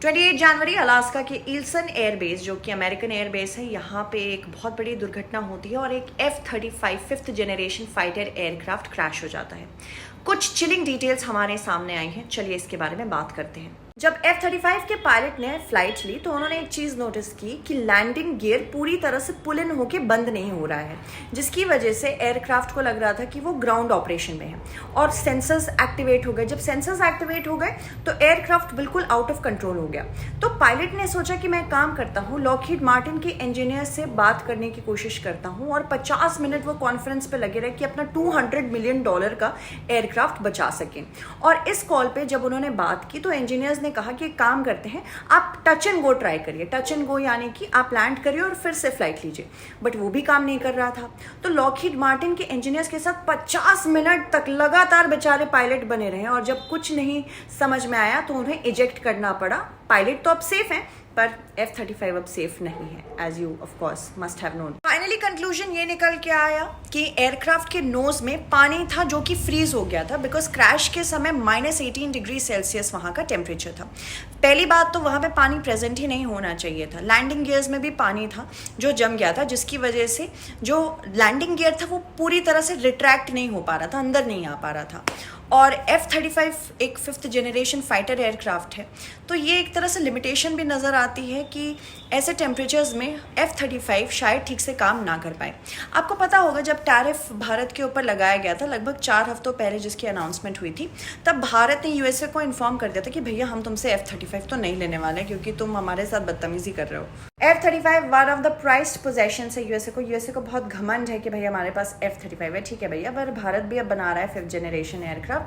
28 जनवरी Alaska के इल्सन airbase जो कि अमेरिकन एयरबेस है, यहाँ पे एक बहुत बड़ी दुर्घटना होती है और एक F-35 fifth generation fighter aircraft crash हो जाता है। कुछ चिलिंग डिटेल्स हमारे सामने आई हैं, चलिए इसके बारे में बात करते हैं। जब F-35 के पायलट ने फ्लाइट ली तो उन्होंने एक चीज़ नोटिस की कि लैंडिंग गियर पूरी तरह से पुल इन होके बंद नहीं हो रहा है, जिसकी वजह से एयरक्राफ्ट को लग रहा था कि वो ग्राउंड ऑपरेशन में है और सेंसर्स एक्टिवेट हो गए। जब सेंसर्स एक्टिवेट हो गए तो एयरक्राफ्ट बिल्कुल आउट ऑफ कंट्रोल हो गया। तो पायलट ने सोचा कि मैं काम करता हूँ, लॉकहीड मार्टिन के इंजीनियर से बात करने की कोशिश करता हूँ और 50 मिनट वो कॉन्फ्रेंस पे लगे रहे कि अपना $200 मिलियन का एयरक्राफ्ट बचा सकें। और इस कॉल पे जब उन्होंने बात की तो इंजीनियर्स ने कहा कि एक काम करते हैं, आप टच एंड गो ट्राई करिए। टच एंड गो यानी कि आप लैंड करिए और फिर से फ्लाइट लीजिए, बट वो भी काम नहीं कर रहा था। तो लॉकहीड मार्टिन के इंजीनियर्स के साथ 50 मिनट तक लगातार बेचारे पायलट बने रहे और जब कुछ नहीं समझ में आया तो उन्हें इजेक्ट करना पड़ा। पायलट तो अब सेफ हैं, पर F-35 अब सेफ नहीं है, as you of course must have known. Finally conclusion ये निकल के आया कि एयरक्राफ्ट के नोज में पानी था जो कि फ्रीज हो गया था, बिकॉज क्रैश के समय -18 डिग्री सेल्सियस वहाँ का टेम्परेचर था। पहली बात तो वहाँ पे पानी प्रेजेंट ही नहीं होना चाहिए था। लैंडिंग गियर्स में भी पानी था जो जम गया था, जिसकी वजह से जो लैंडिंग गियर था वो पूरी तरह से रिट्रैक्ट नहीं हो पा रहा था, अंदर नहीं आ पा रहा था। और F-35 एक फिफ्थ जनरेशन फाइटर एयरक्राफ्ट है, तो ये एक तरह से लिमिटेशन भी नज़र आती है कि ऐसे टेम्परेचर्स में F-35 शायद ठीक से काम ना कर पाए। आपको पता होगा जब टैरिफ भारत के ऊपर लगाया गया था लगभग 4 हफ्तों पहले, जिसकी अनाउंसमेंट हुई थी, तब भारत ने यूएसए को इन्फॉर्म कर दिया था कि भैया हम तुमसे F-35 तो नहीं लेने वाले क्योंकि तुम हमारे साथ बदतमीजी कर रहे हो। F-35 one of the priced possessions है यूएसए को बहुत घमंड है कि भैया हमारे पास F-35 है, ठीक है भैया, पर भारत भी अब बना रहा है fifth generation aircraft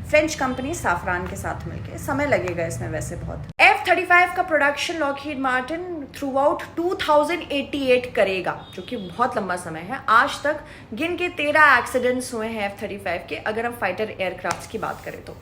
French company Safran के साथ मिलकर। समय लगेगा इसमें वैसे बहुत। F-35 का production Lockheed Martin through out 2088 करेगा, जो कि बहुत लंबा समय है। आज तक गिन के 13 एक्सीडेंट्स हुए हैं F-35 के, अगर हम फाइटर एयरक्राफ्ट की बात करें तो।